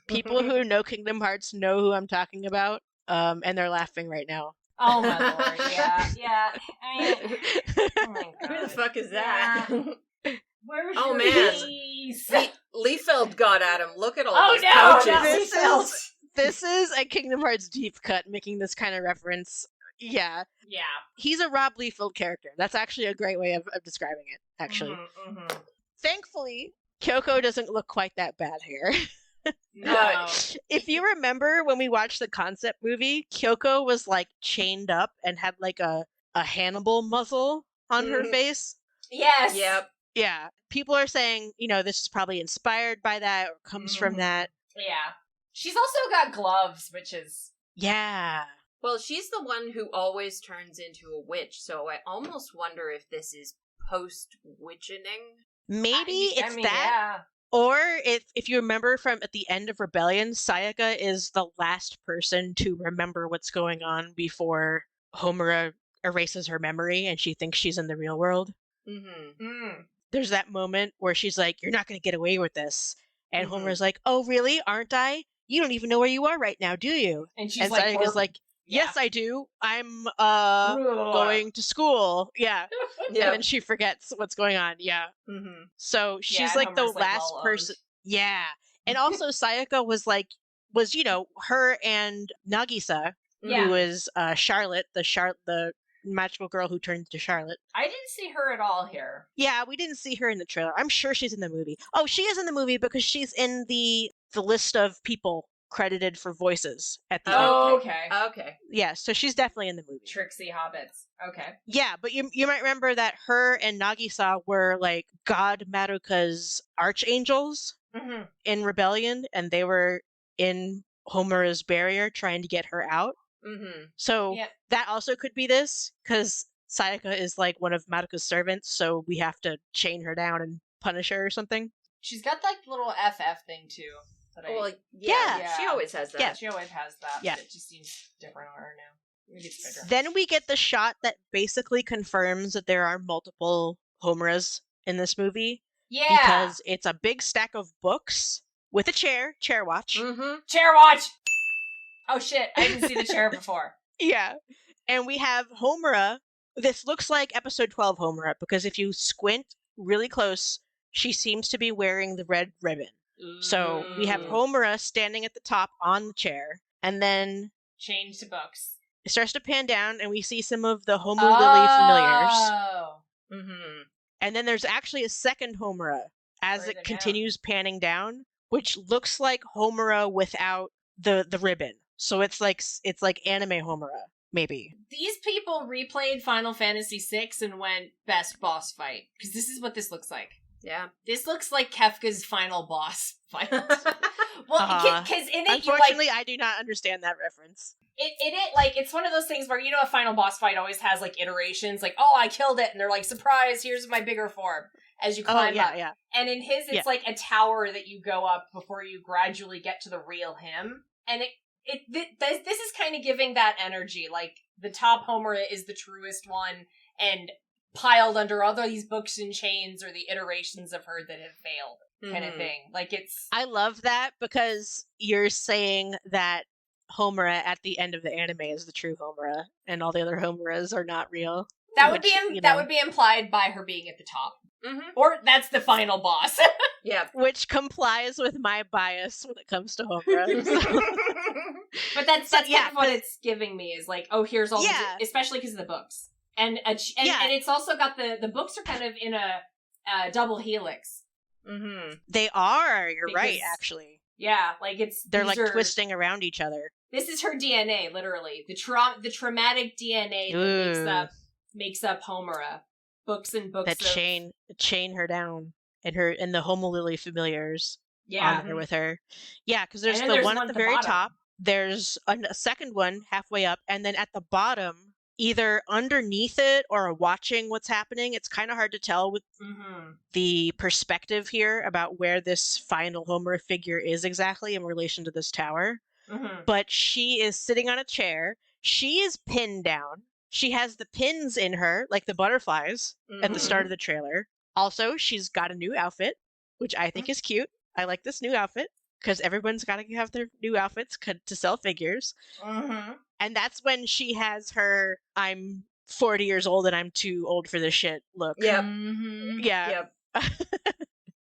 People who know Kingdom Hearts know who I'm talking about. And they're laughing right now. Oh, my lord. Yeah. Yeah. I mean, oh, my God. Who the fuck is that? Where's Oh, your man. face? Liefeld got at him. Look at all Oh, those no! pouches. Not This Liefeld. This is a Kingdom Hearts deep cut making this kind of reference. Yeah. Yeah. He's a Rob Liefeld character. That's actually a great way of describing it, actually. Mhm. Thankfully, Kyoko doesn't look quite that bad here. No. If you remember when we watched the concept movie, Kyoko was like chained up and had like a Hannibal muzzle on her Mhm. face. Yes. Yep. Yeah. People are saying, this is probably inspired by that or comes from Mhm. that. Yeah. She's also got gloves, which is... Yeah. Well, she's the one who always turns into a witch, so I almost wonder if this is post-witchening. Maybe I it's mean, that. yeah. Or if you remember from at the end of Rebellion, Sayaka is the last person to remember what's going on before Homura erases her memory and she thinks she's in the real world. Mm-hmm. Mm. there's that moment where she's like, "You're not going to get away with this," and Mhm. Homura's like, "Oh, really? Aren't I? You don't even know where you are right now, do you?" And she's And like, Sayaka's like, yeah. "Yes, I do. I'm going to school." Yeah. And then Yep. she forgets what's going on. Yeah. Mhm. So Yeah, she's and like the Homer's like, last well person. owned. Yeah. And also Sayaka was her and Nagisa, Yeah. who is Charlotte, the magical girl who turned into Charlotte. I didn't see her at all here. Yeah, we didn't see her in the trailer. I'm sure she's in the movie. Oh, she is in the movie because she's in the list of people credited for voices at the end. Oh, okay. Okay. Yeah, so she's definitely in the movie. Tricksy hobbits. Okay. Yeah, but you might remember that her and Nagisa were like God Madoka's archangels Mm-hmm. in Rebellion, and they were in Homura's barrier trying to get her out. Mhm. So Yeah. that also could be this, because Sayaka is like one of Madoka's servants, so we have to chain her down and punish her or something. She's got like the little FF thing too. Well, yeah, Yeah. she always has that. Yeah. She always has that. Yeah. But it just seems different on her now. Maybe it's bigger. Then we get the shot that basically confirms that there are multiple Homuras in this movie. Yeah. Because it's a big stack of books with a chair watch. Mm-hmm. Chair watch! Oh shit, I didn't see the chair before. Yeah. And we have Homura. This looks like episode 12 Homura, because if you squint really close, she seems to be wearing the red ribbon. So we have Ooh. Homura standing at the top on the chair, and then Change to books. it starts to pan down, and we see some of the Homu Lily familiars. Oh. Mm-hmm. And then there's actually a second Homura as Further it down. continues panning down, which looks like Homura without the ribbon. So it's like anime Homura, maybe. These people replayed Final Fantasy VI and went best boss fight. Because this is what this looks like. Yeah. This looks like Kefka's final boss fight. Well, because in it, unfortunately, I do not understand that reference. In it, like, it's one of those things where, you know, a final boss fight always has, like, iterations, like, oh, I killed it, and they're like, surprise, here's my bigger form, as you climb up. Yeah. And in his, it's like a tower that you go up before you gradually get to the real him. And this is kind of giving that energy, like, the top Homura is the truest one, and piled under all these books and chains are the iterations of her that have failed, kind of thing. Like, it's... I love that, because you're saying that Homura at the end of the anime is the true Homura, and all the other Homuras are not real. That would be implied by her being at the top. Mm-hmm. Or that's the final boss. Yeah. Which complies with my bias when it comes to Homura. So. But that's kind of what it's giving me, is like, oh, here's all especially because of the books. And it's also got the books are kind of in a double helix. Mm-hmm. They are, you're right, actually. Yeah, like they're like twisting around each other. This is her DNA, literally. The traumatic DNA that makes up Homura. Books and books that chain her down, and the Homo Lily familiars on her with her. Yeah, because there's the one at the very top. There's a second one halfway up, and then at the bottom, either underneath it or watching what's happening. It's kind of hard to tell with the perspective here about where this final Homura figure is exactly in relation to this tower. But she is sitting on a chair. She is pinned down. She has the pins in her, like the butterflies at the start of the trailer. Also, she's got a new outfit, which I think is cute. I like this new outfit, because everyone's got to have their new outfits to sell figures. And that's when she has her, I'm 40 years old and I'm too old for this shit look. Yep. Yeah. Yep.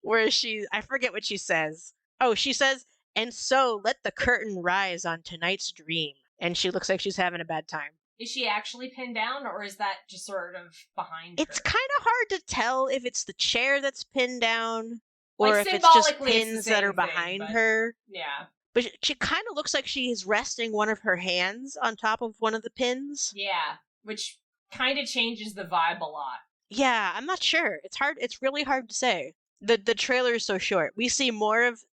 Where I forget what she says. Oh, she says, "And so let the curtain rise on tonight's dream." And she looks like she's having a bad time. Is she actually pinned down, or is that just sort of behind her? It's kind of hard to tell if it's the chair that's pinned down, or like, if it's just pins that are behind her. Yeah. But she kind of looks like she is resting one of her hands on top of one of the pins. Yeah, which kind of changes the vibe a lot. Yeah, I'm not sure. It's really hard to say. The trailer is so short. We see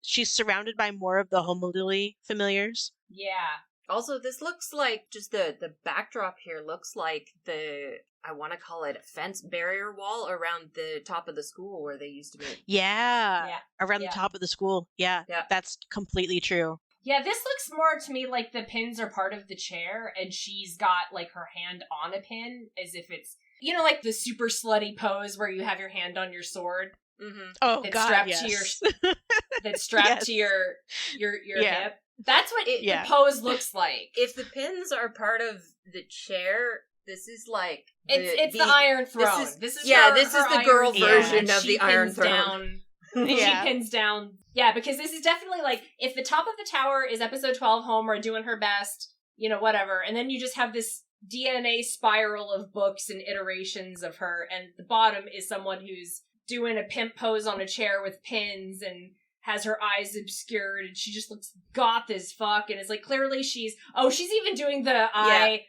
she's surrounded by more of the Homo Lily familiars. Yeah. Also, this looks like just the backdrop here looks like I want to call it a fence barrier wall around the top of the school where they used to be. Yeah. Around the top of the school. Yeah. That's completely true. Yeah, this looks more to me like the pins are part of the chair and she's got like her hand on a pin as if it's You know, like the super slutty pose where you have your hand on your sword? Mm-hmm. Oh That's God, strapped yes. to your that's strapped to your Yeah. hip. That's what Yeah. the pose looks like. If the pins are part of the chair, this is like It's the Iron Throne. This is her the Iron girl Throne. version Yeah. of the Iron Throne. She pins down. Yeah, because this is definitely like, if the top of the tower is episode 12 Homura doing her best, you know, whatever, and then you just have this DNA spiral of books and iterations of her, and the bottom is someone who's doing a pimp pose on a chair with pins and has her eyes obscured, and she just looks goth as fuck, and it's like, clearly she's even doing the eye,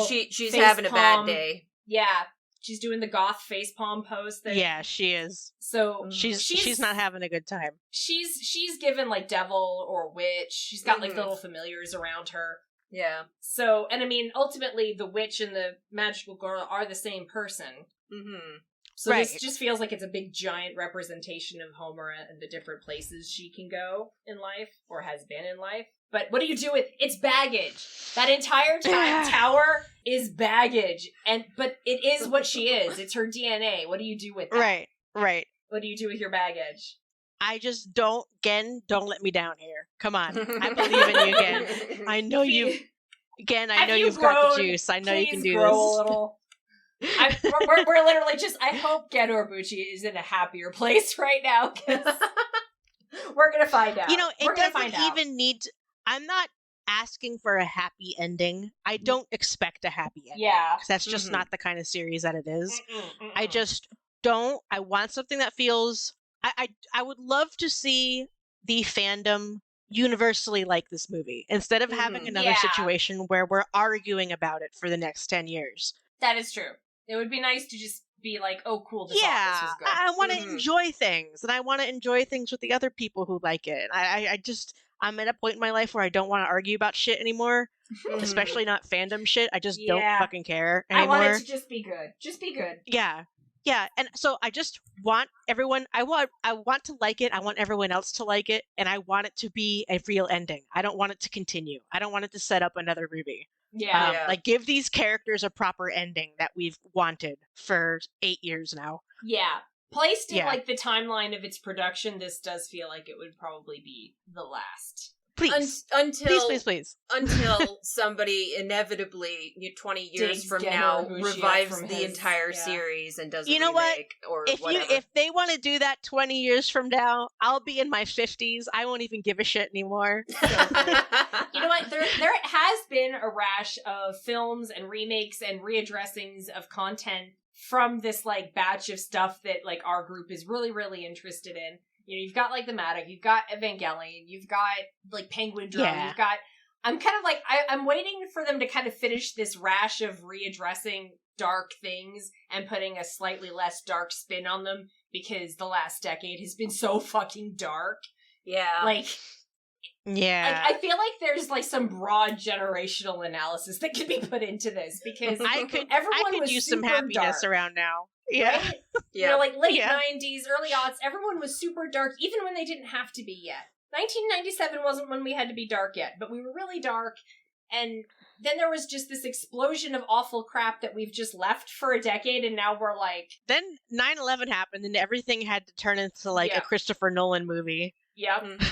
she's face having a bad palm. day. Yeah, she's doing the goth facepalm pose thing. Yeah, she is. So she's not having a good time. She's given like devil or witch. She's got like little familiars around her. Yeah. So, and I mean, ultimately, the witch and the magical girl are the same person. Mm-hmm. So this just feels like it's a big giant representation of Homura and the different places she can go in life, or has been in life. But what do you do with it's baggage? That entire tower is baggage, but it is what she is. It's her DNA. What do you do with that? Right. What do you do with your baggage? I just don't let me down here. Come on. I believe in you, Gen. I know you've got the juice. I know you can do grow this. A little. We're literally just, I hope Gen Orbuchi is in a happier place right now, because we're gonna find out. You know, it doesn't even need to, I'm not asking for a happy ending. I don't expect a happy ending. Yeah. Because that's just not the kind of series that it is. I just don't. I want something that feels... I would love to see the fandom universally like this movie, instead of having another situation where we're arguing about it for the next 10 years. That is true. It would be nice to just be like, oh, cool, this was good. I want to enjoy things, and I want to enjoy things with the other people who like it. I'm at a point in my life where I don't want to argue about shit anymore, especially not fandom shit. I just don't fucking care anymore. I want it to just be good. Just be good. Yeah, and so I just want everyone... I want to like it. I want everyone else to like it, and I want it to be a real ending. I don't want it to continue. I don't want it to set up another movie. Like, give these characters a proper ending that we've wanted for 8 years now. Yeah. Placed in, like, the timeline of its production, this does feel like it would probably be the last. Please. Please. Until somebody inevitably, 20 years from now, revives the entire series and does a remake or whatever. If they want to do that 20 years from now, I'll be in my 50s. I won't even give a shit anymore. You know what? There has been a rash of films and remakes and readdressings of content from this, like, batch of stuff that, like, our group is really, really interested in. You know, you've got, like, the Matic, you've got Evangelion, you've got, like, Penguin Drum, you've got... I'm kind of like, I'm waiting for them to kind of finish this rash of readdressing dark things and putting a slightly less dark spin on them, because the last decade has been so fucking dark. Yeah. Like... Yeah. I feel like there's, like, some broad generational analysis that could be put into this, because I could use some happiness around now. Yeah. Right? You know, like, late 90s, early aughts, everyone was super dark, even when they didn't have to be yet. 1997 wasn't when we had to be dark yet, but we were really dark, and then there was just this explosion of awful crap that we've just left for a decade, and now we're like... Then 9/11 happened, and everything had to turn into, like, a Christopher Nolan movie. Yep.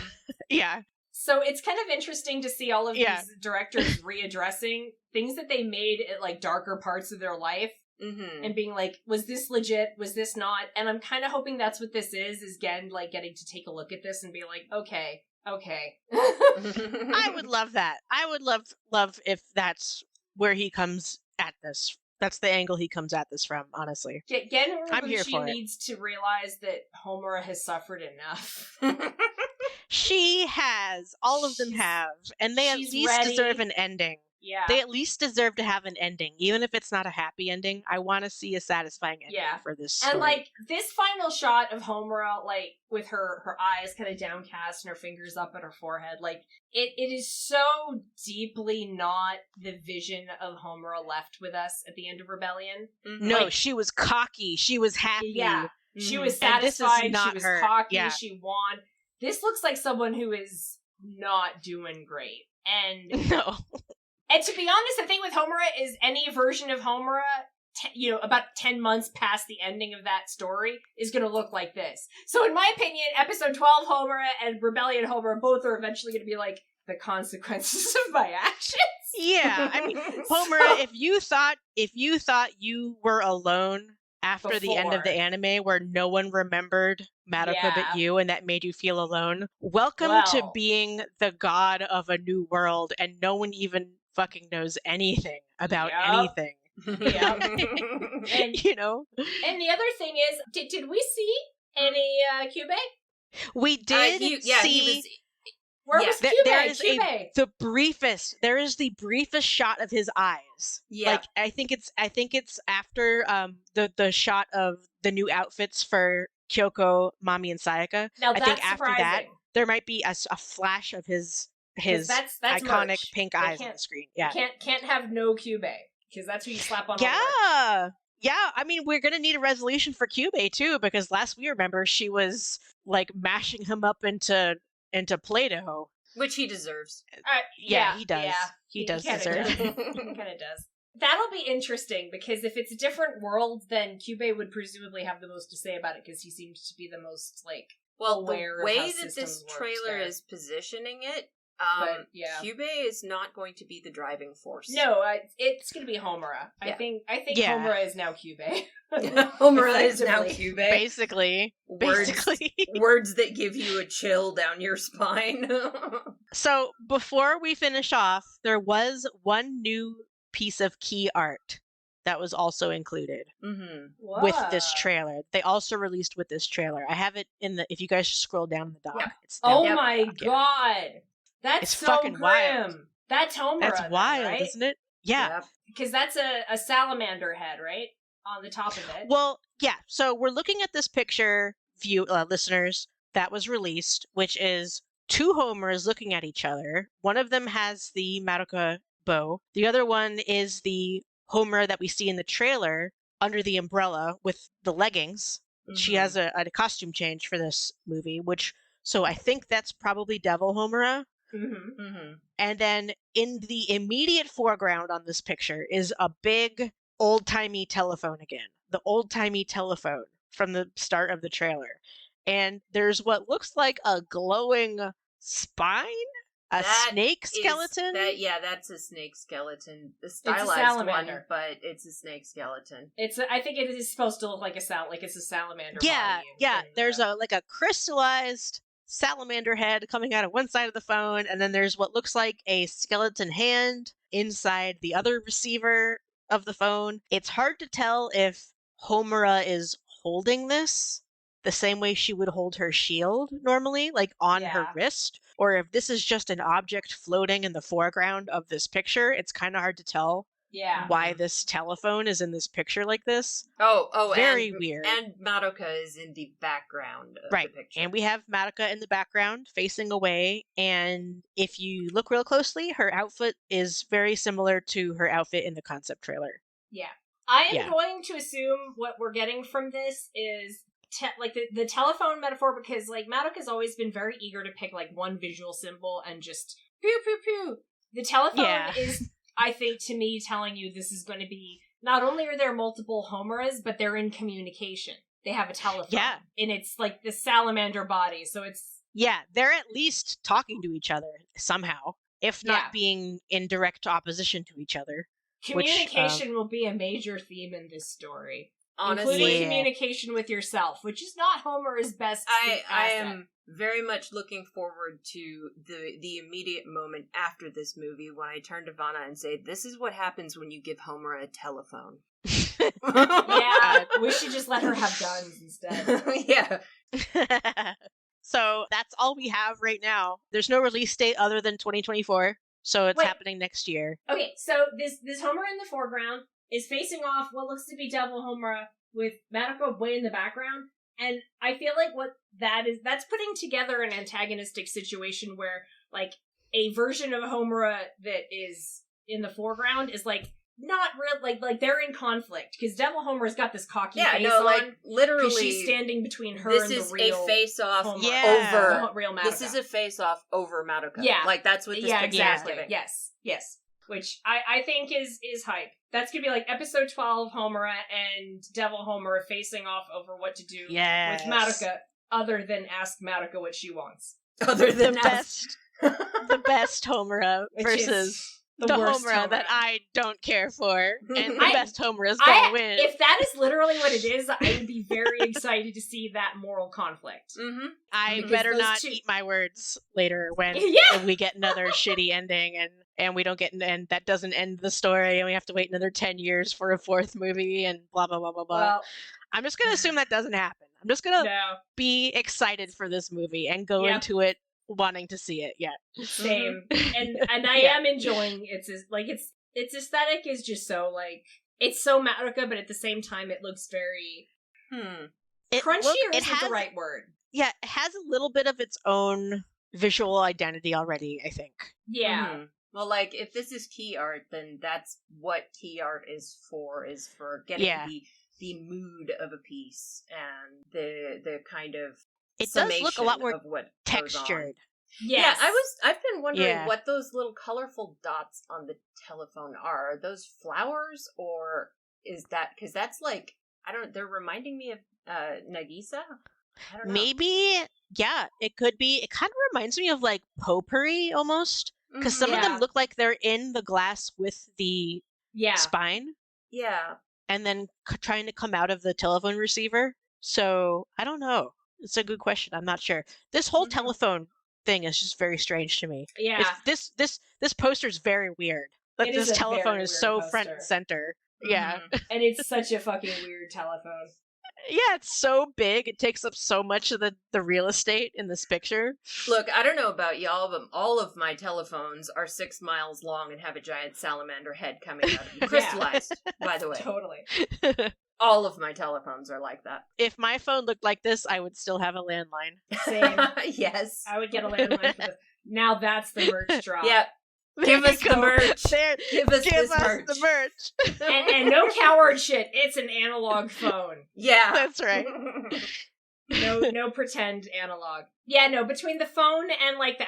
Yeah. So it's kind of interesting to see all of these directors readdressing things that they made at, like, darker parts of their life, and being like, was this legit? Was this not? And I'm kind of hoping that's what this is Gen, like, getting to take a look at this and be like, okay. I would love that. I would love if that's where he comes at this. That's the angle he comes at this from, honestly. Gen Horiguchi needs to realize that Homura has suffered enough. She has. All of them have. And they at least deserve an ending. Yeah. They at least deserve to have an ending. Even if it's not a happy ending, I want to see a satisfying ending for this story. And, like, this final shot of Homura, like, with her eyes kind of downcast and her fingers up at her forehead, like, it is so deeply not the vision of Homura left with us at the end of Rebellion. No, like, she was cocky. She was happy. Yeah. She was satisfied. She was cocky. Yeah. She won. This looks like someone who is not doing great. And... No. And to be honest, the thing with Homura is any version of Homura about 10 months past the ending of that story is going to look like this. So in my opinion, episode 12 Homura and Rebellion Homura both are eventually going to be like, the consequences of my actions. Yeah, I mean, Homura, if you thought you were alone after the end of the anime where no one remembered Madoka but you, and that made you feel alone, welcome to being the god of a new world, and no one even fucking knows anything about anything. Yeah. And, And the other thing is, did we see any Kyubey? We did see... Where was Kyubey? There is the briefest shot of his eyes. Yeah. Like, I think it's after the shot of the new outfits for Kyoko, Mami, and Sayaka. Now I think after surprising. that there might be a flash of his that's iconic merch. pink eyes on the screen. Yeah. Can't have no Kyubey, because that's who you slap on. Yeah, I mean, we're gonna need a resolution for Kyubey too, because last we remember she was like mashing him up into Play-Doh, which he deserves. Yeah, he does. Yeah, he does kinda deserve. He kind of does. That'll be interesting, because if it's a different world, then Kyubey would presumably have the most to say about it, because he seems to be the most aware the way of how that systems this work trailer there. is positioning it. Yeah. Kyubey is not going to be the driving force. No, it's going to be Homura. Yeah. I think Yeah. Homura is now Kyubey. Homura is now Kyubey. Basically. Words that give you a chill down your spine. So, before we finish off, there was one new piece of key art that was also included with this trailer. They also released with this trailer. I have it if you guys scroll down the doc. Yeah. It's Oh down my the doc, god! That's It's so fucking grim. wild. That's Homura. That's wild, right? isn't it? Yeah. Because that's a salamander head, right? On the top of it. Well, yeah. So we're looking at this picture, listeners, that was released, which is two Homuras looking at each other. One of them has the Madoka bow. The other one is the Homura that we see in the trailer under the umbrella with the leggings. She has a costume change for this movie, so I think that's probably Devil Homura. And then in the immediate foreground on this picture is a big old-timey telephone again. The old-timey telephone from the start of the trailer. And there's what looks like a glowing spine? Snake skeleton? That's a snake skeleton. The stylized one, but it's a snake skeleton. I think it is supposed to look like it's a salamander Yeah, body. There's a crystallized salamander head coming out of one side of the phone, and then there's what looks like a skeleton hand inside the other receiver of the phone. It's hard to tell if Homura is holding this the same way she would hold her shield normally, like on her wrist, or if this is just an object floating in the foreground of this picture. It's kind of hard to tell why this telephone is in this picture like this. Very weird. And Madoka is in the background of the picture. And we have Madoka in the background facing away, and if you look real closely, her outfit is very similar to her outfit in the concept trailer. Yeah. I am going to assume what we're getting from this is the telephone metaphor, because Madoka's always been very eager to pick one visual symbol and just pew pew pew. The telephone is, I think, to me, telling you this is going to be, not only are there multiple Homuras, but they're in communication. They have a telephone. Yeah. And it's the salamander body, so it's... Yeah, they're at least talking to each other somehow, if not being in direct opposition to each other. Communication will be a major theme in this story. Honestly, including communication with yourself, which is not Homura's best asset. I am very much looking forward to the immediate moment after this movie when I turn to Vanna and say, this is what happens when you give Homura a telephone. Yeah, we should just let her have guns instead. Yeah. So that's all we have right now. There's no release date other than 2024, so it's happening next year. Okay, so this Homura in the foreground is facing off what looks to be Devil Homura with Madoka way in the background, and I feel like what that's putting together an antagonistic situation where a version of Homura that is in the foreground is not real, they're in conflict, because Devil Homura's got this cocky face on. Literally, she's standing between her and the real. This is a face-off over real Madoka. This is a face-off over Madoka. Yeah, that's what this picture is giving. Yes. Which I think is hype. That's gonna be like episode 12, Homura and Devil Homura facing off over what to do Yes. with Madoka, other than ask Madoka what she wants. Other than The best Homura Which versus is the worst Homura that I don't care for, and the I- best Homura's gonna win. If that is literally what it is, I would be very excited to see that moral conflict. Mm-hmm. I because better those not two- eat my words later when Yeah. we get another shitty ending and we don't get and that doesn't end the story and we have to wait another 10 years for a fourth movie and blah blah blah blah blah. Well, I'm just gonna assume that doesn't happen. I'm just gonna no, be excited for this movie and go Yep. into it wanting to see it. Yeah. same. And I Yeah. am enjoying its aesthetic is just so like it's so Madoka, but at the same time it looks very crunchy. Isn't the right word? Yeah, it has a little bit of its own visual identity already, I think. Yeah. Mm-hmm. Well, like, if this is key art, then that's what key art is for getting Yeah. the mood of a piece and the kind of It does look a lot summation more of what goes on. textured. Yes. Yeah, I've been wondering Yeah. what those little colorful dots on the telephone are. Are those flowers, or is that, because that's like, I don't, they're reminding me of Nagisa? I don't know. Maybe, yeah, it could be. It kind of reminds me of like potpourri almost, because some of Yeah. them look like they're in the glass with the Yeah. spine Yeah. and then trying to come out of the telephone receiver. So I don't know. It's a good question. I'm not sure. This whole Mhm. telephone thing is just very strange to me. Yeah. This poster's very weird. Like It is this a telephone very is weird so front poster. and center. Yeah. Mhm. And it's such a fucking weird telephone. Yeah, it's so big. It takes up so much of the real estate in this picture. Look, I don't know about y'all, but all of my telephones are 6 miles long and have a giant salamander head coming out of them. Crystallized, by the way. Totally. All of my telephones are like that. If my phone looked like this, I would still have a landline. Same. Yes. I would get a landline for this. Now that's the merch drop. Yeah. Give There us you the go. merch. There, Give us this us the merch. And no coward shit. It's an analog phone. Yeah. That's right. No pretend analog. Yeah, no, between the phone and like the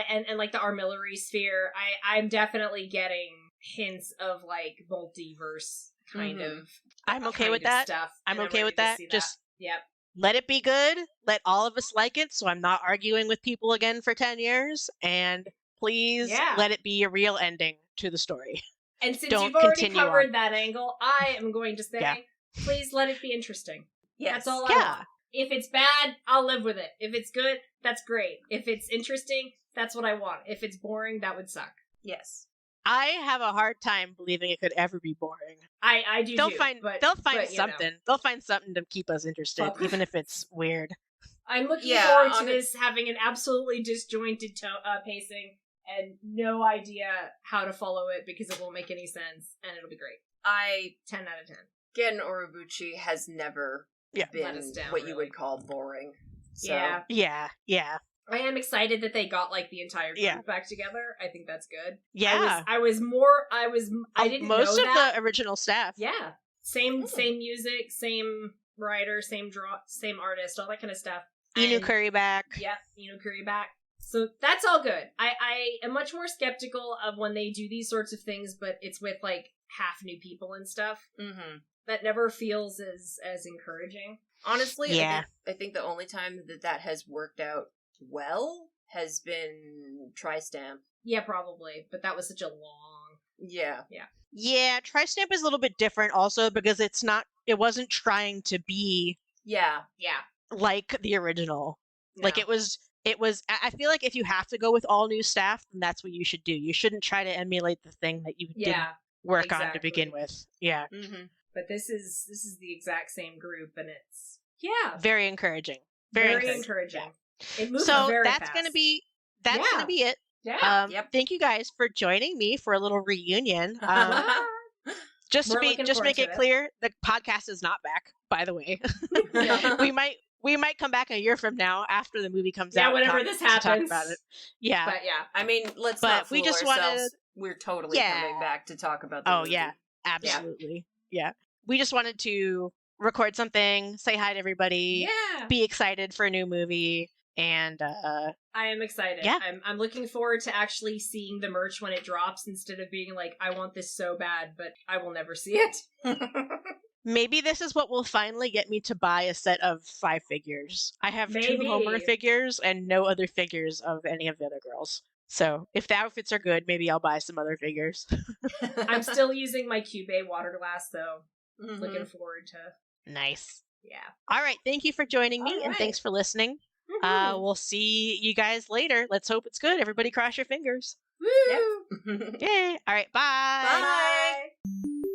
and like the armillary sphere, I'm definitely getting hints of like multiverse kind Mhm. of I'm okay kind with of that. stuff. I'm and okay ready with to that. see Just Yep. let it be good. Let all of us like it so I'm not arguing with people again for 10 years. And please Yeah. let it be a real ending to the story. And since Don't you've already continue covered on. that angle, I am going to say, Yeah. please let it be interesting. Yes. That's all I Yeah. want. If it's bad, I'll live with it. If it's good, that's great. If it's interesting, that's what I want. If it's boring, that would suck. Yes. I have a hard time believing it could ever be boring. I do They'll too, find but, they'll find but, you know. something. They'll find something to keep us interested, Fuck. even if it's weird. I'm looking Yeah, forward to on it- this having an absolutely disjointed pacing and no idea how to follow it because it won't make any sense and it'll be great. 10 out of 10. Gen Orobuchi has never Yeah. Let been us down, what you really. would call boring. So, Yeah. Yeah. I am excited that they got like the entire group Yeah. back together. I think that's good. Yeah. I didn't Most know of that. the original staff. Yeah. Same music, same writer, same artist, all that kind of stuff. Inu And- Curry back. Yep, Curry back. So that's all good. I am much more skeptical of when they do these sorts of things, but it's with like half new people and stuff. Mm-hmm. That never feels as encouraging. Honestly, Yeah. I think the only time that has worked out well has been Tri-Stamp. Yeah, probably. But that was such a long. Yeah. Yeah, Tri-Stamp is a little bit different also because it wasn't trying to be Yeah. Yeah. like the original. Like No. it was I feel like if you have to go with all new staff, then that's what you should do. You shouldn't try to emulate the thing that you didn't Yeah. work on to begin exactly. with. Yeah. Mm-hmm. But this is the exact same group, and it's Very encouraging. very encouraging. It moves So very that's fast. gonna be Yeah. it. Yeah. Yep. Thank you guys for joining me for a little reunion. Just to We're be looking just forward make to it it. clear, the podcast is not back, by the way. we might come back a year from now after the movie comes Yeah, out. whenever this to talk happens. about it. Yeah. But yeah. I mean, let's But not fool we just ourselves. wanted- We're totally Yeah. coming back to talk about the Oh movie. yeah, absolutely. Yeah. We just wanted to record something, say hi to everybody, Yeah. be excited for a new movie. And I am excited. Yeah. I'm looking forward to actually seeing the merch when it drops instead of being like, I want this so bad, but I will never see it. maybe this is what will finally get me to buy a set of 5 figures. I have 2 Maybe. Homura figures and no other figures of any of the other girls. So if the outfits are good, maybe I'll buy some other figures. I'm still using my Cube water glass, though. Mhm. Looking forward to. Nice. Yeah. All right. Thank you for joining me, All and right. thanks for listening. Mhm. We'll see you guys later. Let's hope it's good. Everybody cross your fingers. Woo! Yep. Yay. All right. Bye. Bye. Bye.